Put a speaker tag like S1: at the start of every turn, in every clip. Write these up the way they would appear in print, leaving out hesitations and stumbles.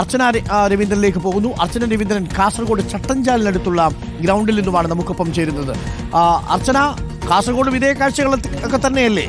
S1: അർച്ചന രവീന്ദ്രനിലേക്ക് പോകുന്നു. അർച്ചന രവീന്ദ്രൻ കാസർഗോഡ് ചട്ടഞ്ചാലിനടുത്തുള്ള ഗ്രൗണ്ടിൽ നിന്നുമാണ് നമുക്കൊപ്പം ചേരുന്നത്. അർച്ചന, കാസർഗോഡ് ഇതേ കാഴ്ചകളൊക്കെ തന്നെയല്ലേ?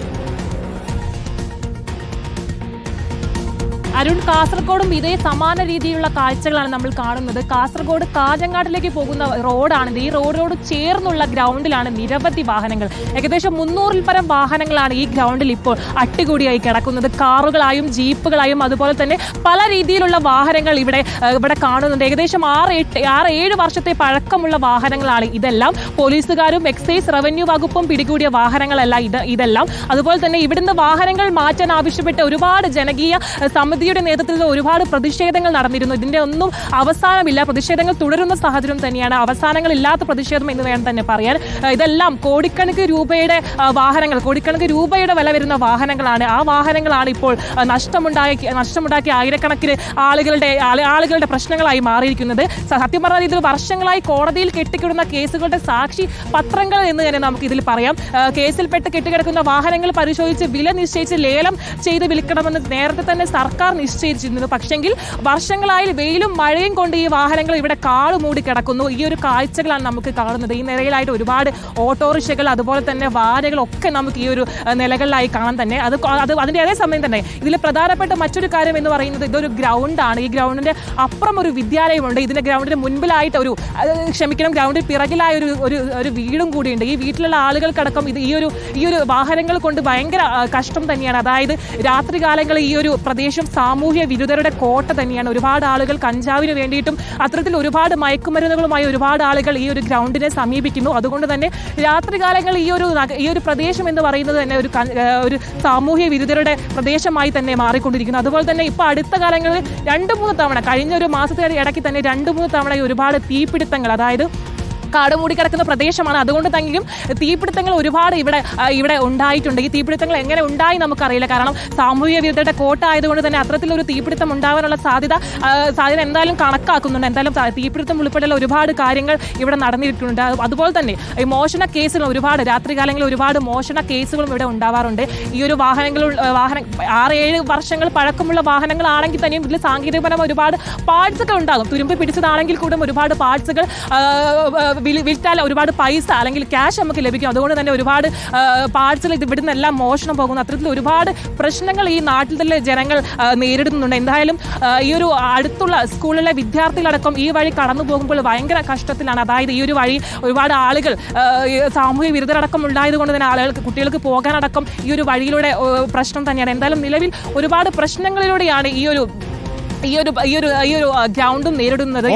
S2: അരുൺ, കാസർഗോഡും ഇതേ സമാന രീതിയിലുള്ള കാഴ്ചകളാണ് നമ്മൾ കാണുന്നത്. കാസർഗോഡ് കാഞ്ഞങ്ങാട്ടിലേക്ക് പോകുന്ന റോഡാണിത്. ഈ റോഡിനോട് ചേർന്നുള്ള ഗ്രൗണ്ടിലാണ് നിരവധി വാഹനങ്ങൾ, ഏകദേശം 300-ൽ പരം വാഹനങ്ങളാണ് ഈ ഗ്രൗണ്ടിൽ ഇപ്പോൾ അട്ടികൂടിയായി കിടക്കുന്നത്. കാറുകളായും ജീപ്പുകളായും അതുപോലെ തന്നെ പല രീതിയിലുള്ള വാഹനങ്ങൾ ഇവിടെ കാണുന്നുണ്ട്. ഏകദേശം 6-7 വർഷത്തെ പഴക്കമുള്ള വാഹനങ്ങളാണ് ഇതെല്ലാം. പോലീസുകാരും എക്സൈസ് റവന്യൂ വകുപ്പും പിടികൂടിയ വാഹനങ്ങളല്ല ഇതെല്ലാം. അതുപോലെ തന്നെ ഇവിടുന്ന് വാഹനങ്ങൾ മാറ്റാൻ ആവശ്യപ്പെട്ട് ഒരുപാട് ജനകീയ സമിതിയുടെ നേതൃത്വത്തിൽ ഒരുപാട് പ്രതിഷേധങ്ങൾ നടന്നിരുന്നു. ഇതിന്റെ ഒന്നും അവസാനമില്ല. പ്രതിഷേധങ്ങൾ തുടരുന്ന സാഹചര്യം തന്നെയാണ്. അവസാനങ്ങളില്ലാത്ത പ്രതിഷേധം എന്ന് വേണം തന്നെ പറയാൻ. ഇതെല്ലാം കോടിക്കണക്കിന് രൂപയുടെ വില വരുന്ന വാഹനങ്ങളാണ്. ആ വാഹനങ്ങളാണ് ഇപ്പോൾ നഷ്ടമുണ്ടാക്കിയ ആയിരക്കണക്കിന് ആളുകളുടെ പ്രശ്നങ്ങളായി മാറിയിരിക്കുന്നത്. സത്യം പറഞ്ഞാൽ ഇതിൽ വർഷങ്ങളായി കോടതിയിൽ കെട്ടിക്കിടുന്ന കേസുകളുടെ സാക്ഷി പത്രങ്ങൾ എന്ന് തന്നെ നമുക്ക് ഇതിൽ പറയാം. കേസിൽപ്പെട്ട് കെട്ടിക്കിടക്കുന്ന വാഹനങ്ങൾ പരിശോധിച്ച് വില നിശ്ചയിച്ച് ലേലം ചെയ്ത് വിൽക്കണമെന്ന് നേരത്തെ തന്നെ സർക്കാർ നിശ്ചയിച്ചിരുന്നു. പക്ഷെങ്കിൽ വർഷങ്ങളായി വെയിലും മഴയും കൊണ്ട് ഈ വാഹനങ്ങൾ ഇവിടെ കാളുമൂടി കിടക്കുന്നു. ഈ ഒരു കാഴ്ചകളാണ് നമുക്ക് കാണുന്നത്. ഈ നിലയിലായിട്ട് ഒരുപാട് ഓട്ടോറിക്ഷകൾ അതുപോലെ തന്നെ വാഹനങ്ങളൊക്കെ നമുക്ക് ഈ ഒരു നിലകളിലായി കാണാൻ തന്നെ. അതിന്റെ അതേ സമയം തന്നെ ഇതിൽ പ്രധാനപ്പെട്ട മറ്റൊരു കാര്യം എന്ന് പറയുന്നത് ഇതൊരു ഗ്രൗണ്ടാണ്. ഈ ഗ്രൗണ്ടിന്റെ അപ്പുറം ഒരു വിദ്യാലയമുണ്ട്. ഇതിന്റെ ഗ്രൗണ്ടിന്റെ മുൻപിലായിട്ട് ഗ്രൗണ്ടിൽ പിറകിലായ ഒരു വീടും കൂടിയുണ്ട്. ഈ വീട്ടിലുള്ള ആളുകൾക്കടക്കം ഈ ഒരു വാഹനങ്ങൾ കൊണ്ട് ഭയങ്കര കഷ്ടം തന്നെയാണ്. അതായത് രാത്രികാലങ്ങളിൽ ഈ ഒരു പ്രദേശം സാമൂഹ്യ വിരുദ്ധരുടെ കോട്ട തന്നെയാണ്. ഒരുപാട് ആളുകൾ കഞ്ചാവിന് വേണ്ടിയിട്ടും അത്തരത്തിൽ ഒരുപാട് മയക്കുമരുന്നുകളുമായി ഒരുപാട് ആളുകൾ ഈ ഒരു ഗ്രൗണ്ടിനെ സമീപിക്കുന്നു. അതുകൊണ്ട് തന്നെ രാത്രികാലങ്ങളിൽ ഈ ഒരു പ്രദേശം എന്ന് പറയുന്നത് തന്നെ ഒരു സാമൂഹ്യ വിരുദ്ധരുടെ പ്രദേശമായി തന്നെ മാറിക്കൊണ്ടിരിക്കുന്നു. അതുപോലെ തന്നെ ഇപ്പോൾ അടുത്ത കാലങ്ങളിൽ 2-3 തവണ, കഴിഞ്ഞ ഒരു മാസത്തിന് ഇടയ്ക്ക് തന്നെ 2-3 തവണ ഒരുപാട് തീപിടുത്തങ്ങൾ, അതായത് കാട് മൂടിക്കിടക്കുന്ന പ്രദേശമാണ്. അതുകൊണ്ട് തന്നെയും തീപിടുത്തങ്ങൾ ഒരുപാട് ഇവിടെ ഉണ്ടായിട്ടുണ്ട്. ഈ തീപിടുത്തങ്ങൾ എങ്ങനെ ഉണ്ടായി നമുക്കറിയില്ല. കാരണം സാമൂഹിക വിരുദ്ധരുടെ കോട്ട ആയതുകൊണ്ട് തന്നെ അത്തരത്തിലൊരു തീപിടുത്തം ഉണ്ടാകാനുള്ള സാധ്യത എന്തായാലും കണക്കാക്കുന്നുണ്ട്. എന്തായാലും തീപിടുത്തം ഉൾപ്പെടെയുള്ള ഒരുപാട് കാര്യങ്ങൾ ഇവിടെ നടന്നിട്ടുണ്ട്. അതുപോലെ തന്നെ ഈ മോഷണ കേസുകൾ, രാത്രികാലങ്ങളിൽ ഒരുപാട് മോഷണ കേസുകളും ഇവിടെ ഉണ്ടാവാറുണ്ട്. ഈ ഒരു 6-7 വർഷങ്ങൾ പഴക്കമുള്ള വാഹനങ്ങളാണെങ്കിൽ തന്നെയും ഇതിൽ സാങ്കേതികപരമായ ഒരുപാട് പാർട്സുകൾ ഉണ്ടാകും. തുരുമ്പ് പിടിച്ചതാണെങ്കിൽ കൂടെ ഒരുപാട് പാർട്സുകൾ വിൽറ്റാൽ ഒരുപാട് പൈസ അല്ലെങ്കിൽ ക്യാഷ് നമുക്ക് ലഭിക്കും. അതുകൊണ്ട് തന്നെ ഒരുപാട് പാർട്സുകൾ ഇവിടുന്ന് എല്ലാം മോഷണം പോകുന്നു. അത്തരത്തിൽ ഒരുപാട് പ്രശ്നങ്ങൾ ഈ നാട്ടിലെ ജനങ്ങൾ നേരിടുന്നുണ്ട്. എന്തായാലും ഈ ഒരു അടുത്തുള്ള സ്കൂളിലെ വിദ്യാർത്ഥികളടക്കം ഈ വഴി കടന്നു പോകുമ്പോൾ ഭയങ്കര കഷ്ടത്തിലാണ്. അതായത് ഈ ഒരു വഴി ഒരുപാട് ആളുകൾ സാമൂഹ്യ വിരുദ്ധരടക്കം ഉണ്ടായതുകൊണ്ട് തന്നെ കുട്ടികൾക്ക് പോകാനടക്കം ഈ ഒരു വഴിയിലൂടെ പ്രശ്നം തന്നെയാണ്. എന്തായാലും നിലവിൽ ഒരുപാട് പ്രശ്നങ്ങളിലൂടെയാണ് ഈ ഒരു ഗ്രൗണ്ടും നേരിടുന്നത്.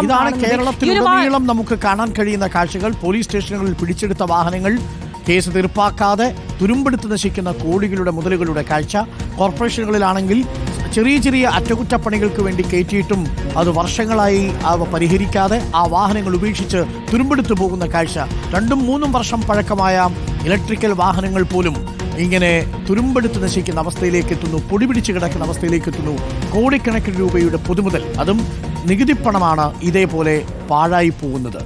S1: ഇതാണ് കേരളത്തിലുടനീളം നമുക്ക് കാണാൻ കഴിയുന്ന കാഴ്ചകൾ. പോലീസ് സ്റ്റേഷനുകളിൽ പിടിച്ചെടുത്ത വാഹനങ്ങൾ കേസ് തീർപ്പാക്കാതെ തുരുമ്പെടുത്ത് നശിക്കുന്ന കോടികളുടെ മുതലുകളുടെ കാഴ്ച. കോർപ്പറേഷനുകളിലാണെങ്കിൽ ചെറിയ അറ്റകുറ്റപ്പണികൾക്ക് വേണ്ടി കയറ്റിയിട്ടും അത് വർഷങ്ങളായി അവ പരിഹരിക്കാതെ ആ വാഹനങ്ങൾ ഉപേക്ഷിച്ച് തുരുമ്പെടുത്തു പോകുന്ന കാഴ്ച. 2-3 വർഷം പഴക്കമായ ഇലക്ട്രിക്കൽ വാഹനങ്ങൾ പോലും ഇങ്ങനെ തുരുമ്പെടുത്ത് നശിക്കുന്ന അവസ്ഥയിലേക്ക് എത്തുന്നു, പൊടിപിടിച്ച് കിടക്കുന്ന അവസ്ഥയിലേക്ക് എത്തുന്നു. കോടിക്കണക്കിന് രൂപയുടെ പൊതുമുതൽ, അതും നികുതിപ്പണമാണ് ഇതേപോലെ പാഴായി പോകുന്നത്.